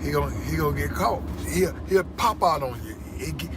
he gonna get caught. He'll pop out on you.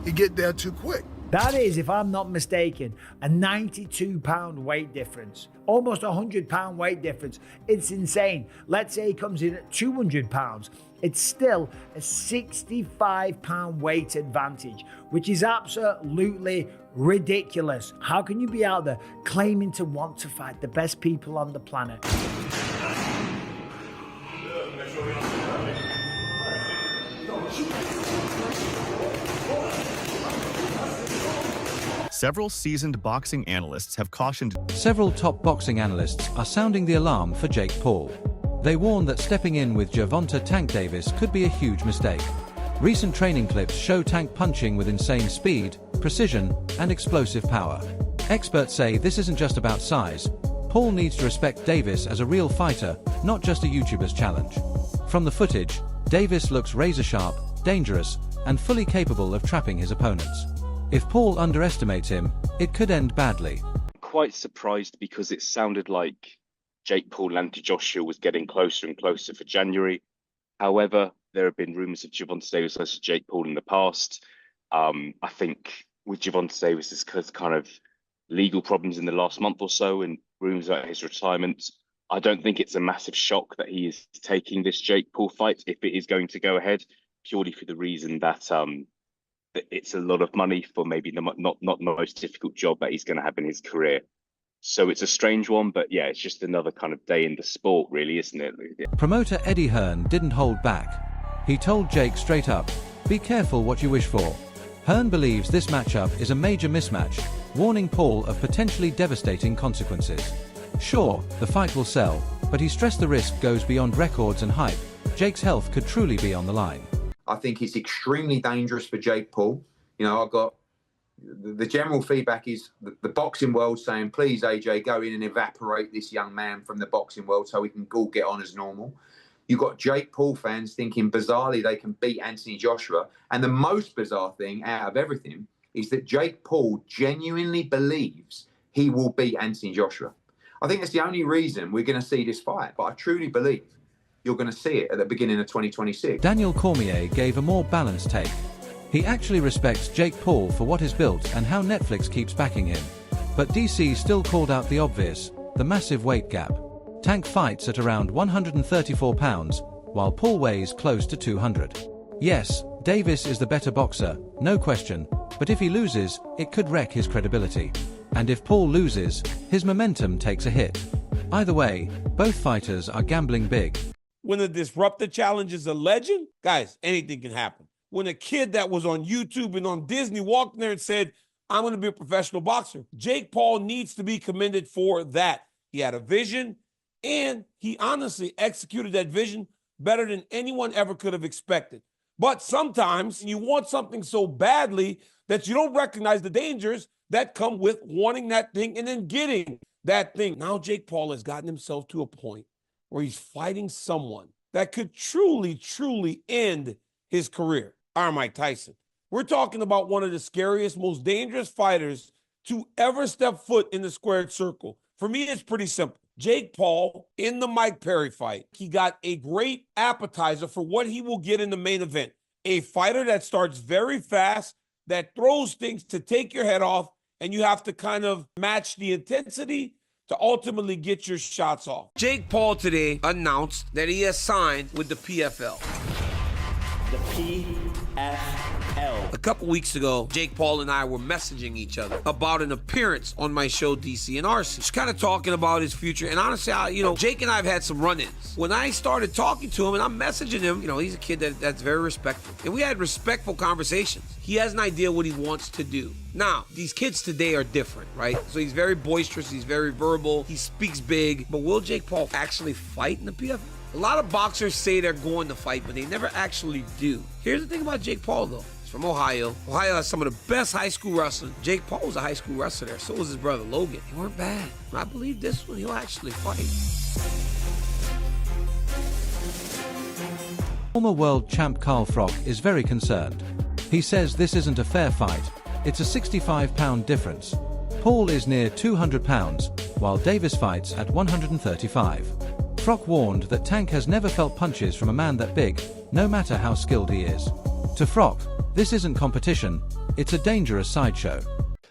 He get there too quick. That is, if I'm not mistaken, a 92-pound weight difference. Almost a 100-pound weight difference. It's insane. Let's say he comes in at 200 pounds. It's still a 65-pound weight advantage, which is absolutely ridiculous. How can you be out there claiming to want to fight the best people on the planet? Several seasoned boxing analysts have cautioned. Several top boxing analysts are sounding the alarm for Jake Paul. They warn that stepping in with Gervonta "Tank" Davis could be a huge mistake. Recent training clips show Tank punching with insane speed, precision, and explosive power. Experts say this isn't just about size. Paul needs to respect Davis as a real fighter, not just a YouTuber's challenge. From the footage, Davis looks razor-sharp, dangerous, and fully capable of trapping his opponents. If Paul underestimates him, it could end badly. Quite surprised because it sounded like Jake Paul and Joshua was getting closer and closer for January. However, there have been rumours of Gervonta Davis versus Jake Paul in the past. I think with Gervonta Davis's kind of legal problems in the last month or so and rumours about his retirement, I don't think it's a massive shock that he is taking this Jake Paul fight if it is going to go ahead, purely for the reason that it's a lot of money for maybe not the most difficult job that he's going to have in his career. So it's a strange one, but yeah, it's just another kind of day in the sport, really, isn't it? Promoter Eddie Hearn didn't hold back. He told Jake straight up, "Be careful what you wish for." Hearn believes this matchup is a major mismatch, warning Paul of potentially devastating consequences. Sure, the fight will sell, but he stressed the risk goes beyond records and hype. Jake's health could truly be on the line. I think it's extremely dangerous for Jake Paul. You know, I've got the general feedback is the boxing world saying, please, AJ, go in and evaporate this young man from the boxing world so we can all get on as normal. You've got Jake Paul fans thinking bizarrely they can beat Anthony Joshua. And the most bizarre thing out of everything is that Jake Paul genuinely believes he will beat Anthony Joshua. I think that's the only reason we're going to see this fight. But I truly believe you're going to see it at the beginning of 2026. Daniel Cormier gave a more balanced take. He actually respects Jake Paul for what is built and how Netflix keeps backing him. But DC still called out the obvious, the massive weight gap. Tank fights at around 134 pounds, while Paul weighs close to 200. Yes, Davis is the better boxer, no question, but if he loses, it could wreck his credibility. And if Paul loses, his momentum takes a hit. Either way, both fighters are gambling big. When the Disruptor Challenge is a legend, guys, anything can happen. When a kid that was on YouTube and on Disney walked in there and said, I'm going to be a professional boxer, Jake Paul needs to be commended for that. He had a vision, and he honestly executed that vision better than anyone ever could have expected. But sometimes you want something so badly that you don't recognize the dangers that come with wanting that thing and then getting that thing. Now Jake Paul has gotten himself to a point where he's fighting someone that could truly, truly end his career. All right, Mike Tyson. We're talking about one of the scariest, most dangerous fighters to ever step foot in the squared circle. For me, it's pretty simple. Jake Paul in the Mike Perry fight, he got a great appetizer for what he will get in the main event. A fighter that starts very fast, that throws things to take your head off, and you have to kind of match the intensity to ultimately get your shots off. Jake Paul today announced that he has signed with the PFL. The PFL. A couple weeks ago, Jake Paul and I were messaging each other about an appearance on my show, DC and RC. Just kind of talking about his future. And honestly, Jake and I have had some run-ins. When I started talking to him and I'm messaging him, he's a kid that's very respectful. And we had respectful conversations. He has an idea what he wants to do. Now, these kids today are different, right? So he's very boisterous, he's very verbal, he speaks big. But will Jake Paul actually fight in the PFL? A lot of boxers say they're going to fight, but they never actually do. Here's the thing about Jake Paul, though. He's from Ohio. Ohio has some of the best high school wrestling. Jake Paul was a high school wrestler there. So was his brother, Logan. They weren't bad. I believe this one, he'll actually fight. Former world champ Carl Froch is very concerned. He says this isn't a fair fight. It's a 65-pound difference. Paul is near 200 pounds, while Davis fights at 135. Froch warned that Tank has never felt punches from a man that big, no matter how skilled he is. To Froch, this isn't competition, it's a dangerous sideshow.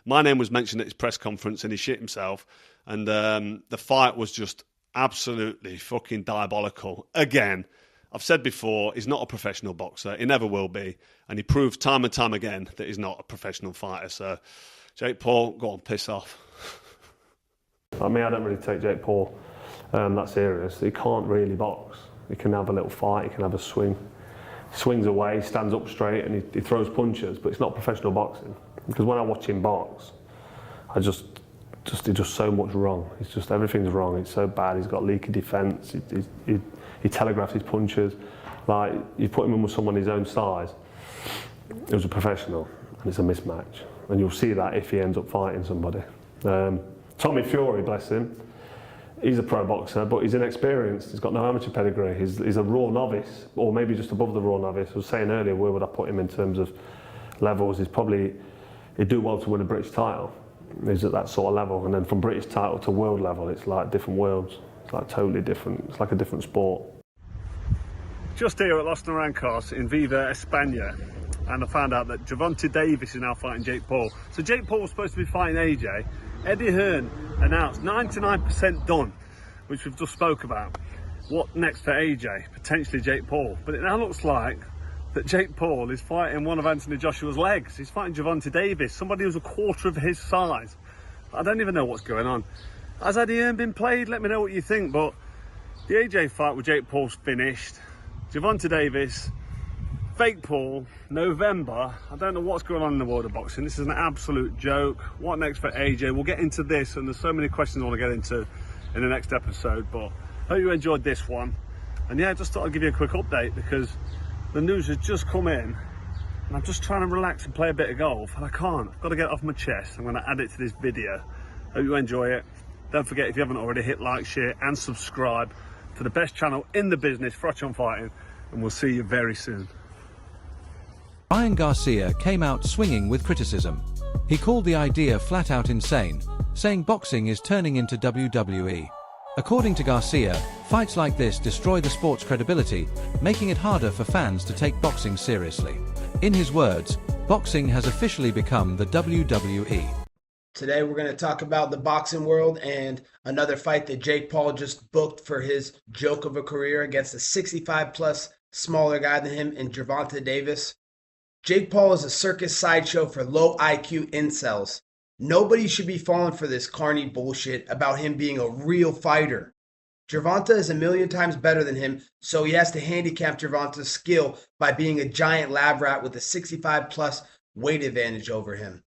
My name was mentioned at his press conference and he shit himself. And the fight was just absolutely fucking diabolical. Again, I've said before, he's not a professional boxer. He never will be. And he proved time and time again that he's not a professional fighter. So, Jake Paul, go on, piss off. I mean, I don't really take Jake Paul that serious. He can't really box. He can have a little fight, he can have a swing. He swings away, he stands up straight and he throws punches, but it's not professional boxing. Because when I watch him box, he's just so much wrong. It's just everything's wrong. It's so bad. He's got leaky defence. He telegraphs his punches. Like, you put him in with someone his own size, it was a professional, and it's a mismatch. And you'll see that if he ends up fighting somebody. Tommy Fury, bless him, he's a pro boxer, but he's inexperienced. He's got no amateur pedigree. He's a raw novice, or maybe just above the raw novice. I was saying earlier, where would I put him in terms of levels? He'd do well to win a British title. He's at that sort of level. And then from British title to world level, it's like different worlds. It's like totally different. It's like a different sport. Just here at Los Naranjos in Viva, España, and I found out that Gervonta Davis is now fighting Jake Paul. So Jake Paul was supposed to be fighting AJ. Eddie Hearn announced 99% done, which we've just spoke about. What next for AJ? Potentially Jake Paul. But it now looks like that Jake Paul is fighting one of Anthony Joshua's legs. He's fighting Gervonta Davis, somebody who's a quarter of his size. I don't even know what's going on. Has Eddie Hearn been played? Let me know what you think. But the AJ fight with Jake Paul's finished. Gervonta Davis, fake Paul, November. I don't know what's going on in the world of boxing. This is an absolute joke. What next for AJ? We'll get into this, and there's so many questions I want to get into in the next episode. But hope you enjoyed this one. And yeah, just thought I'd give you a quick update because the news has just come in and I'm just trying to relax and play a bit of golf and I can't. I've got to get it off my chest. I'm going to add it to this video. Hope you enjoy it. Don't forget, if you haven't already, hit like, share and subscribe to the best channel in the business, Froch on Fighting, and we'll see you very soon. Ryan Garcia came out swinging with criticism. He called the idea flat out insane, saying boxing is turning into WWE. According to Garcia, fights like this destroy the sport's credibility, making it harder for fans to take boxing seriously. In his words, boxing has officially become the WWE. Today we're going to talk about the boxing world and another fight that Jake Paul just booked for his joke of a career against a 65-plus smaller guy than him in Gervonta Davis. Jake Paul is a circus sideshow for low IQ incels. Nobody should be falling for this carny bullshit about him being a real fighter. Gervonta is a million times better than him, so he has to handicap Gervonta's skill by being a giant lab rat with a 65-plus weight advantage over him.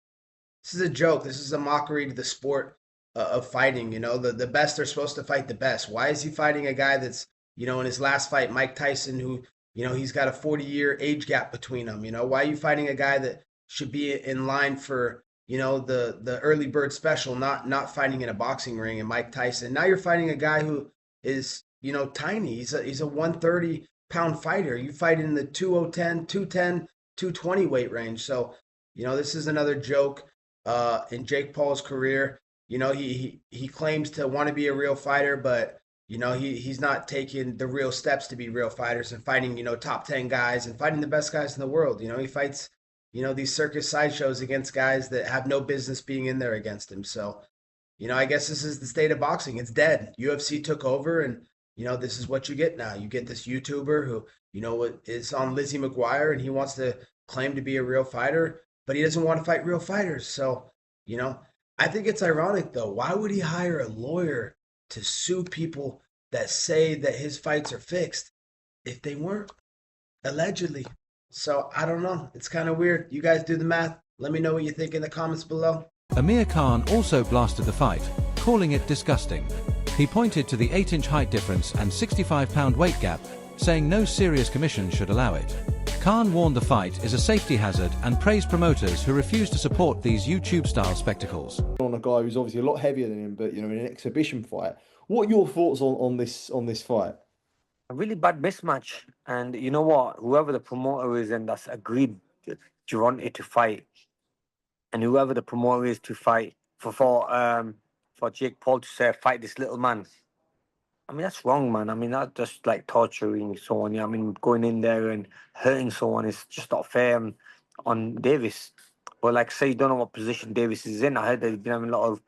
This is a joke. This is a mockery to the sport of fighting. You know, the best are supposed to fight the best. Why is he fighting a guy that's, you know, in his last fight, Mike Tyson, who, you know, he's got a 40-year age gap between them? You know, why are you fighting a guy that should be in line for, you know, the early bird special, not fighting in a boxing ring and Mike Tyson? Now you're fighting a guy who is, you know, tiny. He's a 130-pound fighter. You fight in the 210, 220 weight range. So, you know, this is another joke in Jake Paul's career. You know, he claims to want to be a real fighter, but, you know, he's not taking the real steps to be real fighters and fighting, you know, top 10 guys and fighting the best guys in the world. You know, he fights, you know, these circus sideshows against guys that have no business being in there against him. So, you know, I guess this is the state of boxing. It's dead. UFC took over, and, you know, this is what you get now. You get this YouTuber who, you know, is on Lizzie McGuire, and he wants to claim to be a real fighter, but he doesn't want to fight real fighters. So, you know, I think it's ironic, though. Why would he hire a lawyer to sue people that say that his fights are fixed if they weren't? Allegedly. So, I don't know. It's kind of weird. You guys do the math. Let me know what you think in the comments below. Amir Khan also blasted the fight, calling it disgusting. He pointed to the 8-inch height difference and 65-pound weight gap, saying no serious commission should allow it. Khan warned the fight is a safety hazard and praised promoters who refuse to support these YouTube-style spectacles. On a guy who's obviously a lot heavier than him, but, you know, in an exhibition fight. What are your thoughts on this fight? A really bad mismatch, and you know what? Whoever the promoter is and that's agreed Gervonta to fight, and whoever the promoter is to fight for Jake Paul to say fight this little man, I mean, that's wrong, man. I mean, that's just like torturing someone. Yeah, I mean, going in there and hurting someone is just not fair on Davis. But like, say you don't know what position Davis is in. I heard that he's been having a lot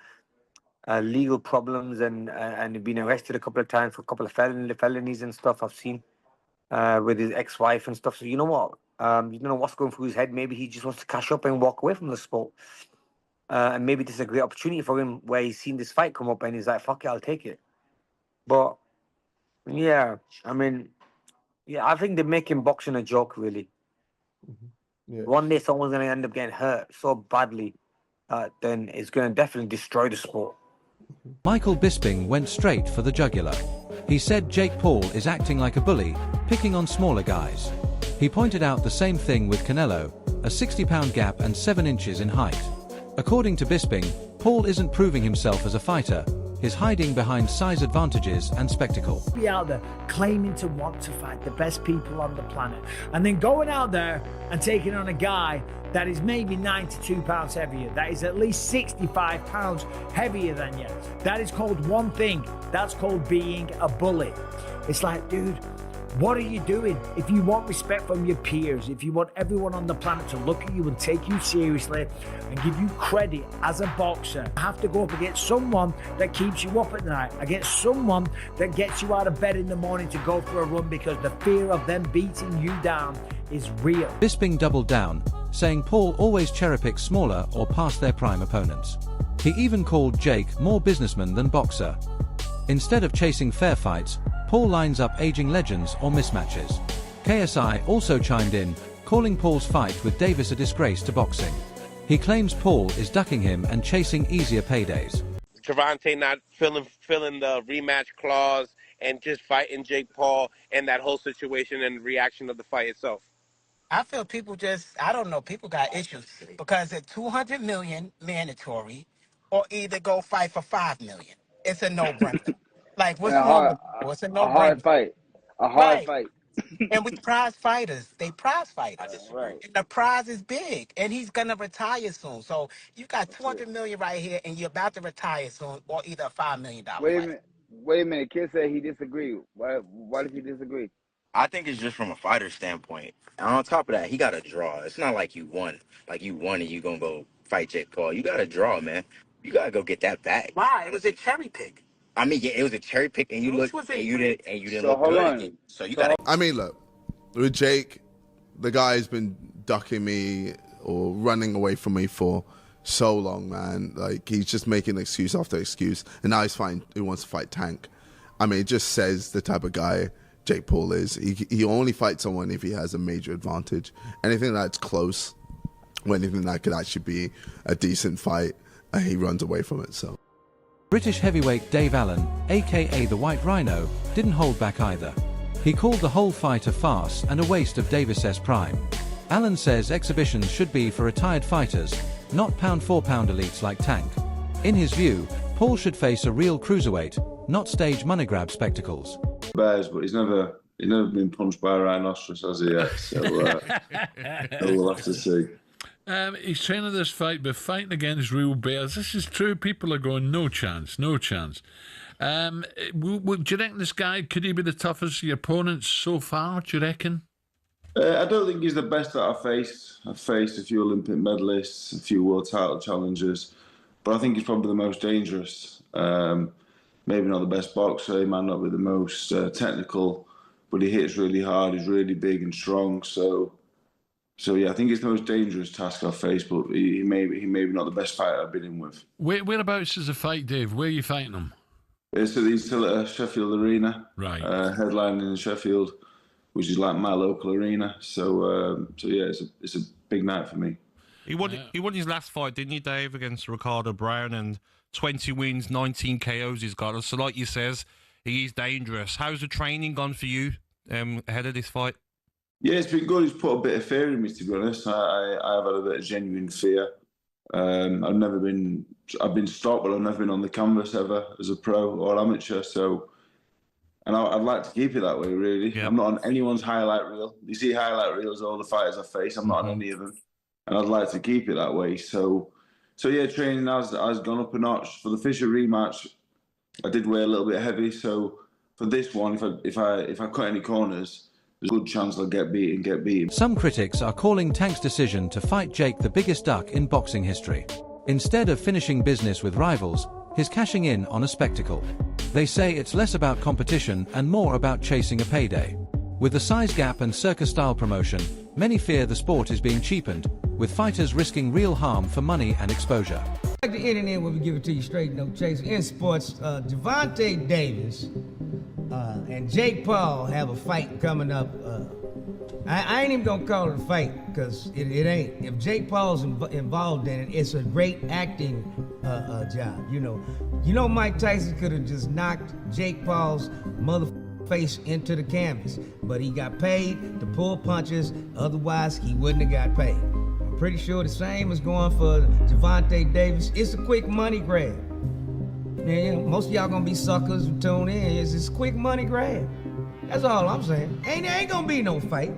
of legal problems and been arrested a couple of times for a couple of felonies and stuff. I've seen with his ex-wife and stuff. So you know what? You don't know what's going through his head. Maybe he just wants to cash up and walk away from the sport. And maybe this is a great opportunity for him where he's seen this fight come up and he's like, "Fuck it, I'll take it." But yeah, I mean, yeah, I think they're making boxing a joke, really. Yeah. One day someone's going to end up getting hurt so badly, then it's going to definitely destroy the sport. Michael Bisping went straight for the jugular. He said Jake Paul is acting like a bully, picking on smaller guys. He pointed out the same thing with Canelo, a 60-pound gap and 7 inches in height. According to Bisping, Paul isn't proving himself as a fighter. He's hiding behind size advantages and spectacle. Be out there claiming to want to fight the best people on the planet, and then going out there and taking on a guy that is maybe 92 pounds heavier, that is at least 65 pounds heavier than you. That is called one thing. That's called being a bully. It's like, dude, what are you doing? If you want respect from your peers, if you want everyone on the planet to look at you and take you seriously and give you credit as a boxer, you have to go up against someone that keeps you up at night, against someone that gets you out of bed in the morning to go for a run because the fear of them beating you down is real. Bisping doubled down, saying Paul always cherry-picks smaller or past their prime opponents. He even called Jake more businessman than boxer. Instead of chasing fair fights, Paul lines up aging legends or mismatches. KSI also chimed in, calling Paul's fight with Davis a disgrace to boxing. He claims Paul is ducking him and chasing easier paydays. Gervonta not filling the rematch clause and just fighting Jake Paul and that whole situation and reaction of the fight itself. I feel people I don't know, people got issues because at 200 million mandatory or either go fight for 5 million. It's a no-brainer. Like, what's wrong with people? It's a no-brainer. A hard Right. fight. And we prize fighters. They prize fighters. Right. And the prize is big. And he's going to retire soon. So you got 200 million right here and you're about to retire soon or either a $5 million fight. Wait a minute. Kid said he disagreed. Why did he disagree? I think it's just from a fighter standpoint. And on top of that, he got a draw. It's not like you won. Like you won and you gonna go fight Jake Paul. You got a draw, man. You gotta go get that back. Why? It was a cherry pick. I mean, yeah, it was a cherry pick, and you didn't So look hold good. on. So you gotta. I mean, look, with Jake, the guy's been ducking me or running away from me for so long, man. Like, he's just making excuse after excuse, and now he wants to fight Tank. I mean, it just says the type of guy Jake Paul is. He only fights someone if he has a major advantage. Anything that's close, or anything that could actually be a decent fight, he runs away from it. So. British heavyweight Dave Allen, aka the White Rhino, didn't hold back either. He called the whole fight a farce and a waste of Davis's prime. Allen says exhibitions should be for retired fighters, not pound-for-pound elites like Tank. In his view, Paul should face a real cruiserweight, not stage money grab spectacles. Bears, but he's never been punched by a rhinoceros, has he yet? So we'll have to see. He's training this fight, but fighting against real bears. This is true. People are going, no chance, no chance. Do you reckon this guy, could he be the toughest of your opponents so far, do you reckon? I don't think he's the best that I've faced. I've faced a few Olympic medalists, a few world title challengers, but I think he's probably the most dangerous. Maybe not the best boxer, he might not be the most technical, but he hits really hard, he's really big and strong, so yeah, I think it's the most dangerous task I've faced, but he may be not the best fighter I've been in with. Whereabouts is the fight, Dave? Where are you fighting him? He's still at Sheffield Arena, right? Headlining in Sheffield, which is like my local arena. So yeah, it's a big night for me. He won his last fight, didn't he, Dave, against Ricardo Brown, and 20 wins, 19 KOs he's got. So like you says, he is dangerous. How's the training gone for you ahead of this fight? Yeah, it's been good. He's put a bit of fear in me, to be honest. I have had a bit of genuine fear. I've been stopped, but I've never been on the canvas ever as a pro or amateur. So, and I'd like to keep it that way, really. Yeah. I'm not on anyone's highlight reel. You see highlight reels of all the fighters I face. I'm not on any of them, and I'd like to keep it that way. So yeah, training has gone up a notch. For the Fisher rematch, I did weigh a little bit heavy, so for this one, if I cut any corners, there's a good chance I'll get beaten. Some critics are calling Tank's decision to fight Jake the biggest duck in boxing history. Instead of finishing business with rivals, he's cashing in on a spectacle. They say it's less about competition and more about chasing a payday. With the size gap and circus-style promotion, many fear the sport is being cheapened, with fighters risking real harm for money and exposure. Like the internet, when we give it to you straight, no chase. In sports, Gervonta Davis and Jake Paul have a fight coming up. I ain't even gonna call it a fight, because it ain't. If Jake Paul's involved in it, it's a great acting job. You know Mike Tyson could have just knocked Jake Paul's face into the canvas, but he got paid to pull punches, otherwise he wouldn't have got paid. I'm pretty sure the same is going for Gervonta Davis. It's a quick money grab. Yeah, most of y'all gonna be suckers who tune in. It's just a quick money grab. That's all I'm saying. Ain't gonna be no fight.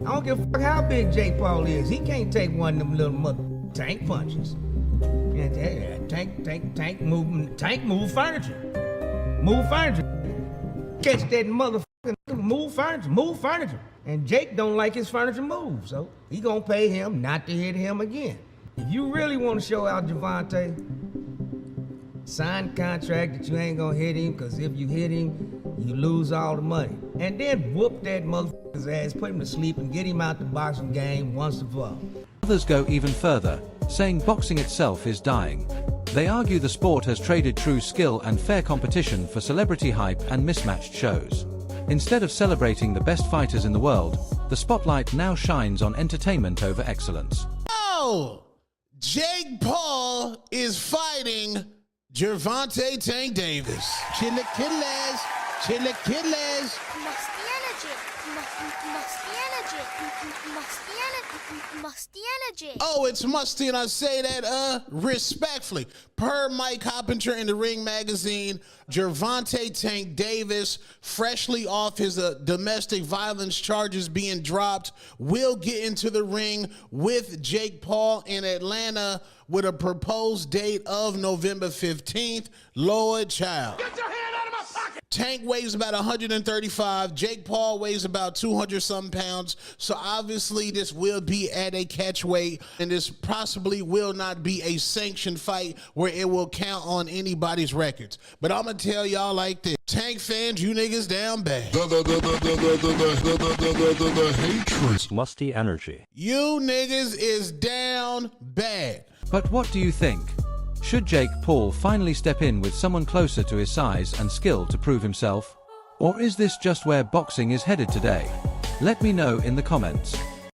I don't give a fuck how big Jake Paul is. He can't take one of them little mother tank punches. Yeah, tank move furniture. Move furniture. Catch that motherfucking move furniture. And Jake don't like his furniture move, so he gonna pay him not to hit him again. If you really want to show out Gervonta, sign a contract that you ain't gonna hit him, because if you hit him, you lose all the money. And then whoop that motherfucker's ass, put him to sleep, and get him out the boxing game once and for all. Others go even further, saying boxing itself is dying. They argue the sport has traded true skill and fair competition for celebrity hype and mismatched shows. Instead of celebrating the best fighters in the world, the spotlight now shines on entertainment over excellence. Oh, Jake Paul is fighting Gervonta Tank Davis. Chilaquiles. Musty energy. Oh, it's musty, and I say that respectfully. Per Mike Hoppinger in the Ring magazine, Gervonta Tank Davis, freshly off his domestic violence charges being dropped, will get into the ring with Jake Paul in Atlanta with a proposed date of November 15th. Lord child. Get your hand out of my pocket! Tank weighs about 135. Jake Paul weighs about 200-something pounds. So obviously this will be at a catch weight, and this possibly will not be a sanctioned fight where it will count on anybody's records. But I'm going to tell y'all like this. Tank fans, you niggas down bad. The hatred. Musty energy. You niggas is down bad. But what do you think? Should Jake Paul finally step in with someone closer to his size and skill to prove himself? Or is this just where boxing is headed today? Let me know in the comments.